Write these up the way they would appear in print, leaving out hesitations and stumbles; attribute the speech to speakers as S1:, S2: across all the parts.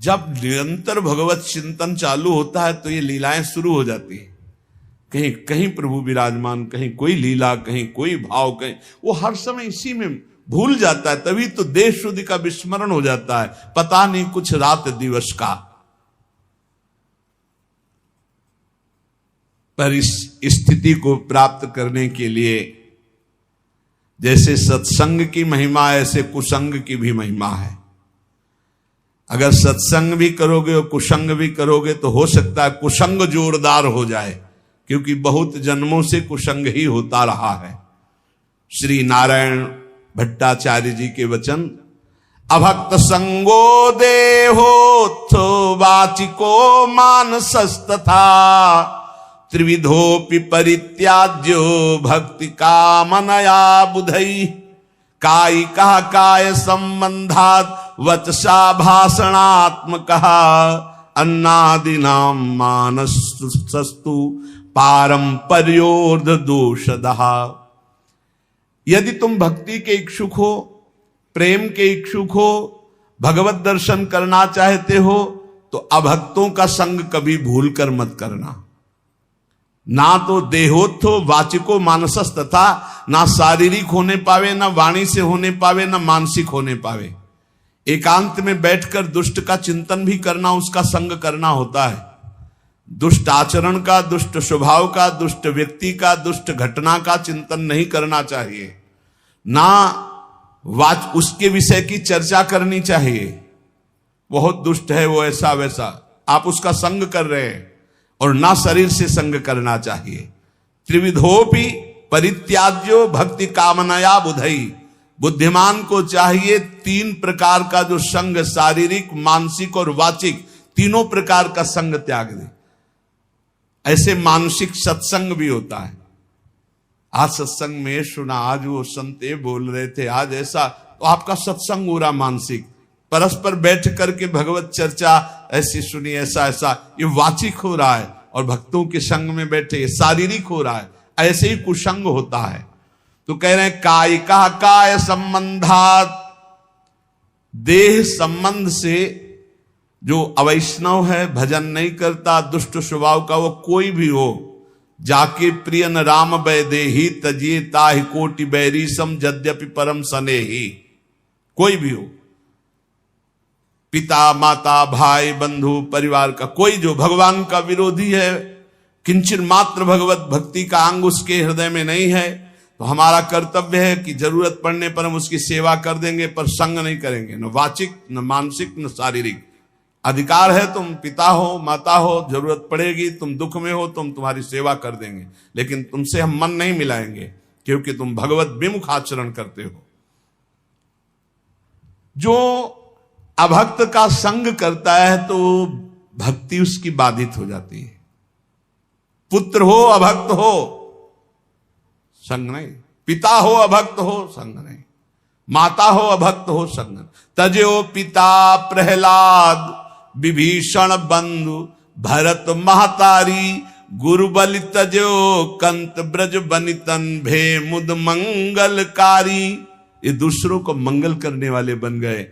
S1: जब निरंतर भगवत चिंतन चालू होता है तो ये लीलाएं शुरू हो जाती है। कहीं कहीं प्रभु विराजमान, कहीं कोई लीला, कहीं कोई भाव, कहीं वो हर समय इसी में भूल जाता है। तभी तो देश शुद्धि का विस्मरण हो जाता है, पता नहीं कुछ रात दिवस का। पर इस स्थिति को प्राप्त करने के लिए जैसे सत्संग की महिमा ऐसे कुसंग की भी महिमा है। अगर सत्संग भी करोगे और कुसंग भी करोगे तो हो सकता है कुसंग जोरदार हो जाए, क्योंकि बहुत जन्मों से कुसंग ही होता रहा है। श्री नारायण भट्टाचार्य जी के वचन, अभक्त संगो देहोत्थो वाचिको मानसस्तथा त्रिविधोपि परित्याज्यो भक्ति कामनया बुधई कायिका काय संबंधात वचसा भाषणात्मक अन्नादिनाम मानसस्तु पारंपर्योर्ध दोषदः। यदि तुम भक्ति के इच्छुक हो, प्रेम के इच्छुक हो, भगवत दर्शन करना चाहते हो तो अभक्तों का संग कभी भूल कर मत करना। ना तो देहोत्थो वाचिको मानसस तथा, ना शारीरिक होने पावे, ना वाणी से होने पावे, ना मानसिक होने पावे। एकांत में बैठकर दुष्ट का चिंतन भी करना, उसका संग करना होता है। दुष्ट आचरण का, दुष्ट स्वभाव का, दुष्ट व्यक्ति का, दुष्ट घटना का चिंतन नहीं करना चाहिए। ना उसके विषय की चर्चा करनी चाहिए, बहुत दुष्ट है वो, ऐसा वैसा, आप उसका संग कर रहे हैं। और ना शरीर से संग करना चाहिए। त्रिविधोपि परित्याज्यो भक्ति कामनया बुधई, बुद्धिमान को चाहिए 3 प्रकार का जो संग, शारीरिक, मानसिक और वाचिक, तीनों प्रकार का संग त्याग दे। ऐसे मानसिक सत्संग भी होता है। आज सत्संग में सुना, आज वो संते बोल रहे थे, आज ऐसा, तो आपका सत्संग हो रहा मानसिक। परस्पर बैठ करके भगवत चर्चा ऐसी सुनी, ऐसा ऐसा, ये वाचिक हो रहा है। और भक्तों के संग में बैठे ये शारीरिक हो रहा है। ऐसे ही कुसंग होता है। तो कह रहे हैं कायिका काय संबंधात, देह संबंध से जो अवैष्णव है, भजन नहीं करता, दुष्ट स्वभाव का, वो कोई भी हो, जाके प्रियन राम वैदेही तजिए ताहि कोटि बैरी सम यद्यपि परम सनेही, कोई भी हो, पिता माता भाई बंधु परिवार का कोई जो भगवान का विरोधी है, किंचन मात्र भगवत भक्ति का अंग उसके हृदय में नहीं है, तो हमारा कर्तव्य है कि जरूरत पड़ने पर हम उसकी सेवा कर देंगे, पर संग नहीं करेंगे, न वाचिक, न मानसिक, न शारीरिक। अधिकार है, तुम पिता हो, माता हो, जरूरत पड़ेगी, तुम दुख में हो, तुम्हारी सेवा कर देंगे, लेकिन तुमसे हम मन नहीं मिलाएंगे, क्योंकि तुम भगवत विमुख आचरण करते हो। जो अभक्त का संग करता है तो भक्ति उसकी बाधित हो जाती है। पुत्र हो अभक्त हो संग नहीं, पिता हो अभक्त हो संग नहीं, माता हो अभक्त हो संग नहीं। तजो पिता प्रहलाद विभीषण बंधु भरत महतारी गुरु बलि तजो कंत ब्रज बनितन भे मुद मंगलकारी। ये दूसरों को मंगल करने वाले बन गए,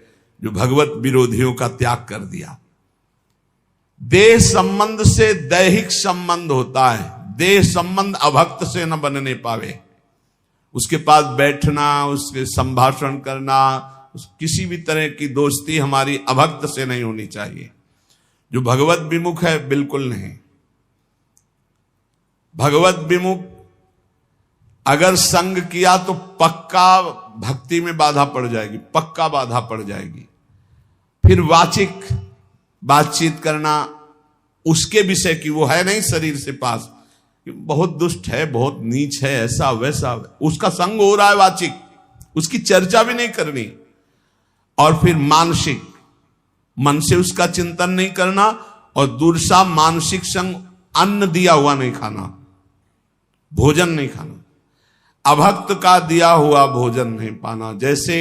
S1: जो भगवत विरोधियों का त्याग कर दिया। देह संबंध से दैहिक संबंध होता है, देह संबंध अभक्त से न बनने पावे। उसके पास बैठना, उसके संभाषण करना, किसी भी तरह की दोस्ती हमारी अभक्त से नहीं होनी चाहिए। जो भगवत विमुख है बिल्कुल नहीं। भगवत विमुख अगर संग किया तो पक्का भक्ति में बाधा पड़ जाएगी, पक्का बाधा पड़ जाएगी। फिर वाचिक बातचीत करना उसके विषय की, वो है नहीं शरीर से पास, बहुत दुष्ट है, बहुत नीच है, ऐसा वैसा, उसका संग हो रहा है वाचिक, उसकी चर्चा भी नहीं करनी। और फिर मानसिक, मन से उसका चिंतन नहीं करना, और दूसरा मानसिक संग, अन्न दिया हुआ नहीं खाना, भोजन नहीं खाना, अभक्त का दिया हुआ भोजन नहीं पाना। जैसे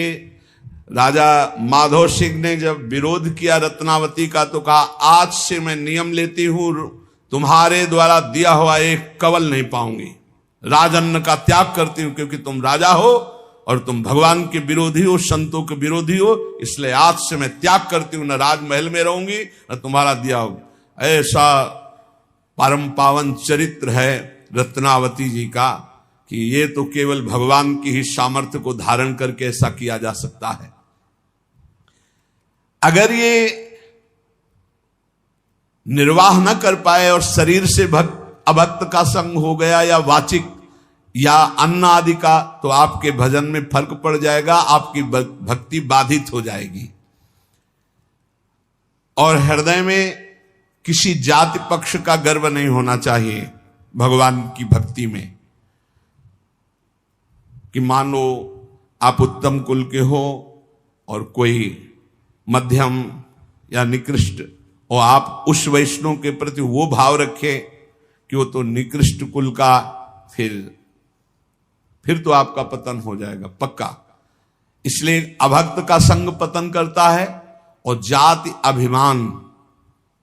S1: राजा माधव सिंह ने जब विरोध किया रत्नावती का, तो कहा आज से मैं नियम लेती हूं, तुम्हारे द्वारा दिया हुआ एक कवल नहीं पाऊंगी, राजन्न का त्याग करती हूं, क्योंकि तुम राजा हो और तुम भगवान के विरोधी हो, संतों के विरोधी हो, इसलिए आज से मैं त्याग करती हूं, न राजमहल में रहूंगी न तुम्हारा दिया होगा। ऐसा परम पावन चरित्र है रत्नावती जी का कि ये तो केवल भगवान की ही सामर्थ्य को धारण करके ऐसा किया जा सकता है। अगर ये निर्वाह न कर पाए और शरीर से अभक्त का संग हो गया या वाचिक या अन्न आदि का, तो आपके भजन में फर्क पड़ जाएगा, आपकी भक्ति बाधित हो जाएगी। और हृदय में किसी जाति पक्ष का गर्व नहीं होना चाहिए भगवान की भक्ति में, कि मान लो आप उत्तम कुल के हो और कोई मध्यम या निकृष्ट, और आप उस वैष्णव के प्रति वो भाव रखें कि वो तो निकृष्ट कुल का, फिर तो आपका पतन हो जाएगा पक्का। इसलिए अभक्त का संग पतन करता है और जाति अभिमान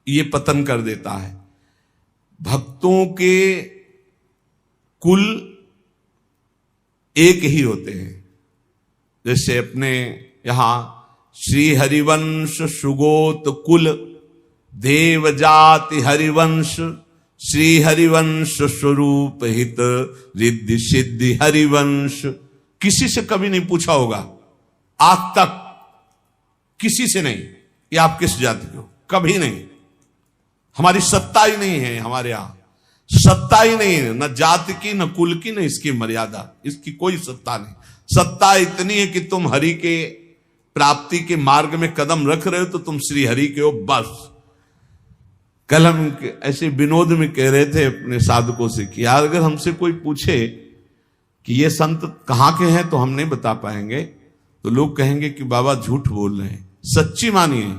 S1: ये पतन कर देता है। भक्तों के कुल एक ही होते हैं। जैसे अपने यहां श्री हरिवंश सुगोत कुल देव जाति हरिवंश श्री हरिवंश स्वरूप हित रिद्धि सिद्धि हरिवंश। किसी से कभी नहीं पूछा होगा आज तक, किसी से नहीं कि आप किस जाति के हो, कभी नहीं। हमारी सत्ता ही नहीं है, हमारे यहां सत्ता ही नहीं है, न जाति की न कुल की न इसकी मर्यादा, इसकी कोई सत्ता नहीं। सत्ता इतनी है कि तुम हरि के प्राप्ति के मार्ग में कदम रख रहे हो तो तुम श्री हरि के हो, बस। कल हम ऐसे विनोद में कह रहे थे अपने साधकों से कि यार अगर हमसे कोई पूछे कि ये संत कहां के हैं तो हम नहीं बता पाएंगे, तो लोग कहेंगे कि बाबा झूठ बोल रहे हैं। सच्ची मानिए,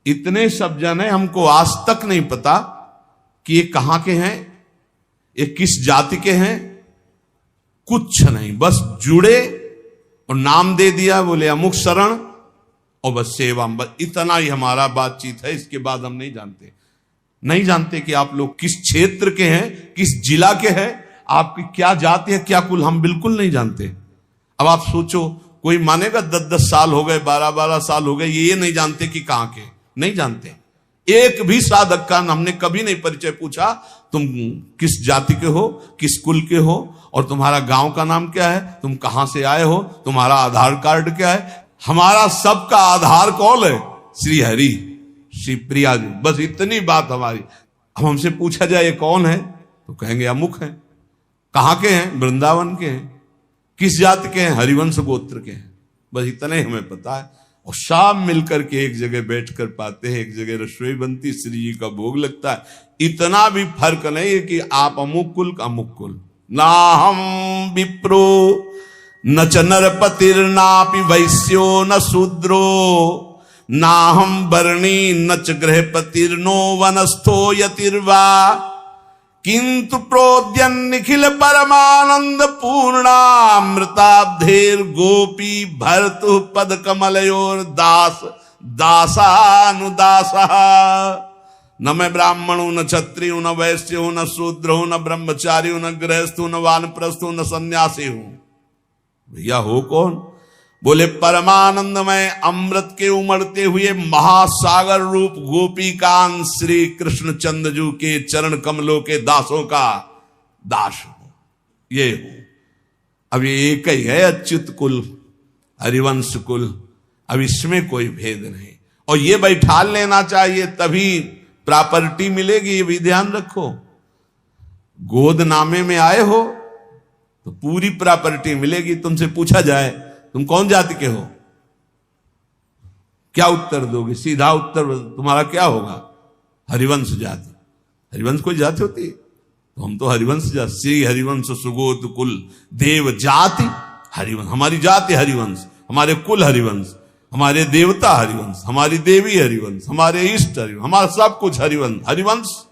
S1: इतने सब जन है, हमको आज तक नहीं पता कि ये कहां के हैं, ये किस जाति के हैं, कुछ नहीं। बस जुड़े और नाम दे दिया, बोले अमुक शरण और बस सेवा, बस इतना ही हमारा बातचीत है। इसके बाद हम नहीं जानते कि आप लोग किस क्षेत्र के हैं, किस जिला के हैं, आपकी क्या जाति है, क्या कुल, हम बिल्कुल नहीं जानते। अब आप सोचो, कोई मानेगा 10-10 साल हो गए, 12-12 साल हो गए, ये नहीं जानते कि कहां के, नहीं जानते। एक भी साधक का हमने कभी नहीं परिचय पूछा, तुम किस जाति के हो, किस कुल के हो, और तुम्हारा गांव का नाम क्या है, तुम कहां से आए हो, तुम्हारा आधार कार्ड क्या है। हमारा सबका आधार कौन है, श्री हरि श्री प्रिया जी, बस इतनी बात हमारी। अब हमसे पूछा जाए ये कौन है तो कहेंगे अमुक है। कहां के हैं, वृंदावन के हैं। किस जाति के हैं, हरिवंश गोत्र के हैं। बस इतना ही हमें पता है। और शाम मिलकर के एक जगह बैठकर पाते हैं, एक जगह रसोई बनती, श्री जी का भोग लगता है। इतना भी फर्क नहीं है कि आप अमुक कुल का अमुक कुल। ना हम विप्रो न च नरपतिर्नापि वैश्यो न शूद्रो ना हम वर्णी न च गृहपतिर्नो वनस्थो यतिर्वा किंतु प्रोद्यन निखिल परमानंद पूर्णामृताब्धेर गोपी भर्तु पद कमलयोर दास दासानुदासा। न मैं ब्राह्मणों न क्षत्रियो न वैश्यो न शूद्रो न ब्रह्मचारी न गृहस्थो न वानप्रस्थो न सन्यासी हूं। भैया हो कौन? बोले परमानंदमय अमृत के उमड़ते हुए महासागर रूप गोपीकांत श्री कृष्ण चंद्रजू के चरण कमलों के दासों का दास हो, ये हो। अब ये एक ही है अच्युत कुल, हरिवंश कुल। अब इसमें कोई भेद नहीं। और ये बैठा लेना चाहिए, तभी प्रॉपर्टी मिलेगी, ये भी ध्यान रखो। गोद नामे में आए हो तो पूरी प्रॉपर्टी मिलेगी। तुमसे पूछा जाए तुम कौन जाति के हो, क्या उत्तर दोगे? सीधा उत्तर तुम्हारा क्या होगा? हरिवंश जाति। हरिवंश कोई जाति होती है? तो हम तो हरिवंश जाति, श्री हरिवंश सुगोत कुल देव जाति हरिवंश। हमारी जाति हरिवंश, हमारे कुल हरिवंश, हमारे देवता हरिवंश, हमारी देवी हरिवंश, हमारे इष्ट हरिवंश, हमारा सब कुछ हरिवंश। हरिवंश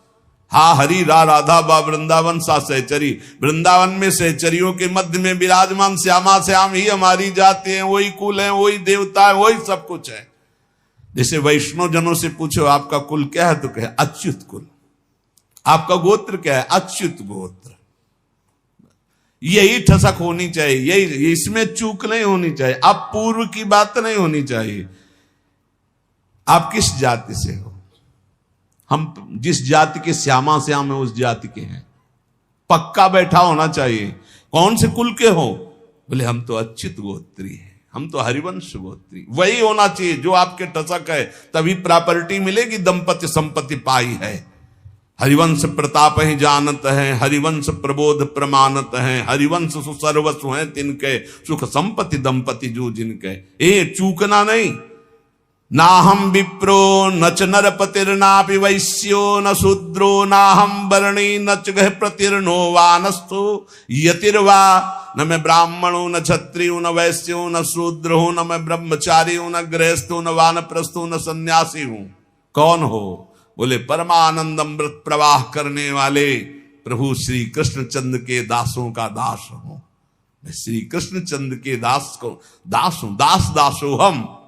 S1: हा हरि रा राधा बा वृंदावन सा सहचरी। वृंदावन में सहचरियों के मध्य में विराजमान श्यामा श्याम ही हमारी जाति है, वही कुल है, वही देवता है, वही सब कुछ है। जैसे वैष्णव जनों से पूछो आपका कुल क्या है तो कहे अच्युत कुल। आपका गोत्र क्या है? अच्युत गोत्र। यही ठसक होनी चाहिए, यही, इसमें चूक नहीं होनी चाहिए। अब पूर्व की बात नहीं होनी चाहिए। आप किस जाति से हो? हम जिस जाति के श्यामा श्याम है उस जाति के हैं, पक्का बैठा होना चाहिए। कौन से कुल के हो? बोले हम तो अच्युत गोत्री हैं, हम तो हरिवंश गोत्री। वही होना चाहिए जो आपके टसक है, तभी प्रॉपर्टी मिलेगी। दंपति संपत्ति पाई है। हरिवंश प्रताप ही जानत है, हरिवंश प्रबोध प्रमाणत है, हरिवंश सुसर्वस्व है तिनके, सुख संपत्ति दंपति जो जिनके। ए चूकना नहीं। ना हम विप्रो न च नरपतिर्नापि वैश्यो न शूद्रो ना हम वर्णी न च गह प्रतिर्नो वानस्थो यतिर्वा। न मैं ब्राह्मणो न क्षत्रियो न वैश्यो न शूद्र हूं, न मैं ब्रह्मचारी हूं, न गृहस्थो न वानप्रस्थो न सन्यासी हूं। कौन हो? बोले परमानंद अमृत प्रवाह करने वाले प्रभु श्री कृष्णचंद्र के दासों का दास हूं। मैं श्री कृष्णचंद्र के दास हूं। दासो हम।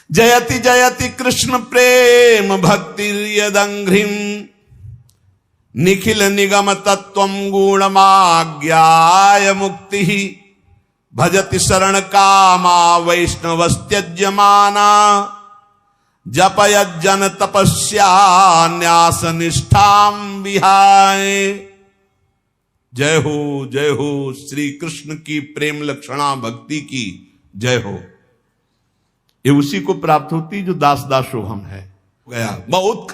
S1: जयति जयति कृष्ण प्रेम भक्ति यदंघ्रिम निखिल निगम तत्वम गुणमाज्ञाय मुक्ति भजति शरण कामा वैष्णवस्त्यज्यमाना जपयज्जन तपस्या न्यास निष्ठाम विहाय। जय हो श्री कृष्ण की प्रेम लक्षणा भक्ति की जय हो। ये उसी को प्राप्त होती जो दासो हम है। गया बहुत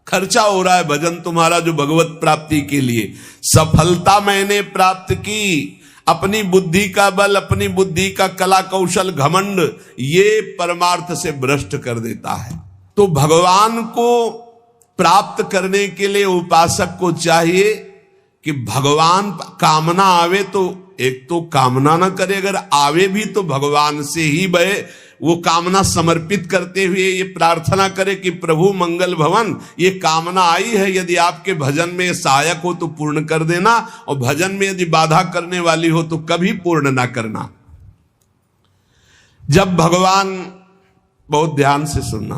S1: खर्चा हो रहा है भजन तुम्हारा जो भगवत प्राप्ति के लिए। सफलता मैंने प्राप्त की, अपनी बुद्धि का बल, अपनी बुद्धि का कला कौशल घमंड, ये परमार्थ से भ्रष्ट कर देता है। तो भगवान को प्राप्त करने के लिए उपासक को चाहिए कि भगवान कामना आवे तो एक तो कामना ना करे, अगर आवे भी तो भगवान से ही बहे। वो कामना समर्पित करते हुए ये प्रार्थना करे कि प्रभु मंगल भवन, ये कामना आई है, यदि आपके भजन में सहायक हो तो पूर्ण कर देना, और भजन में यदि बाधा करने वाली हो तो कभी पूर्ण ना करना। जब भगवान, बहुत ध्यान से सुनना,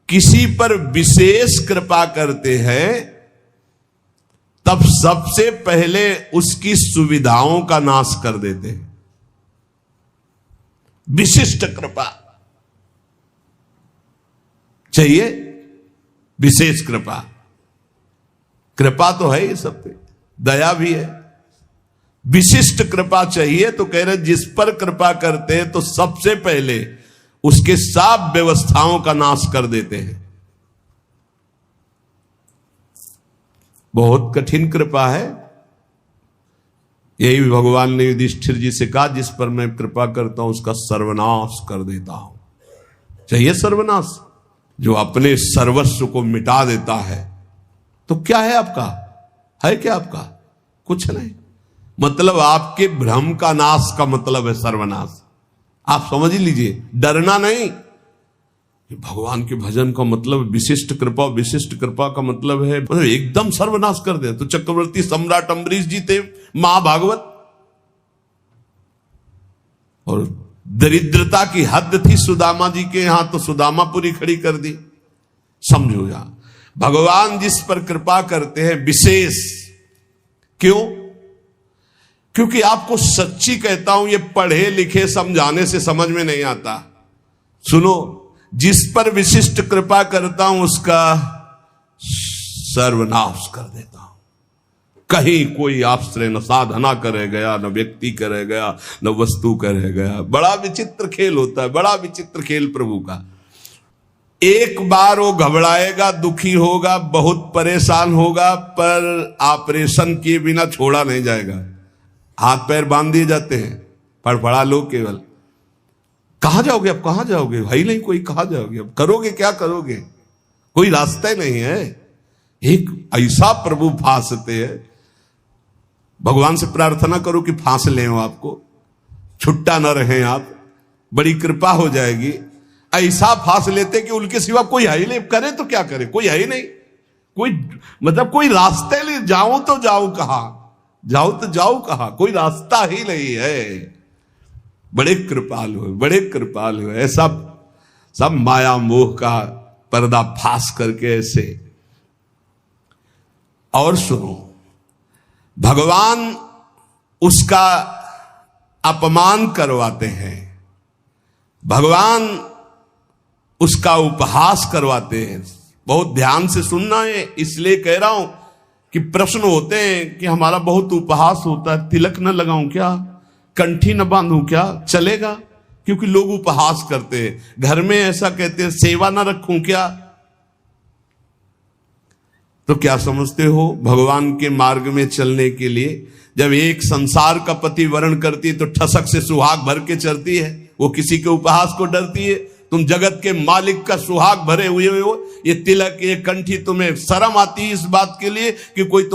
S1: किसी पर विशेष कृपा करते हैं तब सबसे पहले उसकी सुविधाओं का नाश कर देते हैं। विशिष्ट कृपा चाहिए, विशेष कृपा। कृपा तो है ये सब पे, दया भी है। विशिष्ट कृपा चाहिए तो कह रहे जिस पर कृपा करते हैं तो सबसे पहले उसके सब व्यवस्थाओं का नाश कर देते हैं। बहुत कठिन कृपा है। यही भगवान ने युधिष्ठिर जी से कहा, जिस पर मैं कृपा करता हूं उसका सर्वनाश कर देता हूं। चाहिए सर्वनाश, जो अपने सर्वस्व को मिटा देता है। तो क्या है आपका? है क्या आपका? कुछ नहीं। मतलब आपके भ्रम का नाश का मतलब है सर्वनाश। आप समझ लीजिए, डरना नहीं। भगवान के भजन का मतलब विशिष्ट कृपा। विशिष्ट कृपा का मतलब है मतलब एकदम सर्वनाश कर दे। तो चक्रवर्ती सम्राट अम्बरीश जी थे महाभागवत, और दरिद्रता की हद थी सुदामा जी के यहां, तो सुदामा पूरी खड़ी कर दी। समझो या भगवान जिस पर कृपा करते हैं विशेष। क्यों? क्योंकि आपको सच्ची कहता हूं, ये पढ़े लिखे समझाने से समझ में नहीं आता। सुनो, जिस पर विशिष्ट कृपा करता हूं उसका सर्वनाश कर देता हूं। कहीं कोई आश्रय न साधना करे गया, न व्यक्ति करे गया, न वस्तु करे गया। बड़ा विचित्र खेल होता है, बड़ा विचित्र खेल प्रभु का। एक बार वो घबराएगा, दुखी होगा, बहुत परेशान होगा, पर ऑपरेशन किए बिना छोड़ा नहीं जाएगा। हाथ पैर बांध दिए जाते हैं, फड़फड़ा लो केवल। कहां जाओगे अब? कहां जाओगे? भाई नहीं कोई, कहां जाओगे अब? करोगे क्या करोगे? कोई रास्ता ही नहीं है। एक ऐसा प्रभु फांसते हैं। भगवान से प्रार्थना करो कि फांस ले आपको, छुट्टा न रहे आप, बड़ी कृपा हो जाएगी। ऐसा फांस लेते कि उनके सिवा कोई है ही नहीं। करे तो क्या करे? कोई है ही नहीं। कोई मतलब कोई रास्ते नहीं। जाऊं तो जाऊं कहां? जाऊं तो जाऊं कहां? कोई रास्ता ही नहीं है। बड़े कृपालु है, बड़े कृपालु है। सब माया मोह का पर्दा फांस करके ऐसे। और सुनो, भगवान उसका अपमान करवाते हैं, भगवान उसका उपहास करवाते हैं। बहुत ध्यान से सुनना है, इसलिए कह रहा हूं कि प्रश्न होते हैं कि हमारा बहुत उपहास होता है, तिलक न लगाऊं क्या, कंठी न बांधूं क्या, चलेगा? क्योंकि लोग उपहास करते हैं। घर में ऐसा कहते हैं, सेवा न रखूं क्या? तो क्या समझते हो, भगवान के मार्ग में चलने के लिए जब एक संसार का पति वर्ण करती है तो ठसक से सुहाग भर के चलती है, वो किसी के उपहास को डरती है। तुम जगत के मालिक का सुहाग भरे हुए हो, ये तिलक ये कंठी, तुम्हें शर्म आती है इस बात के लिए कि कोई तुम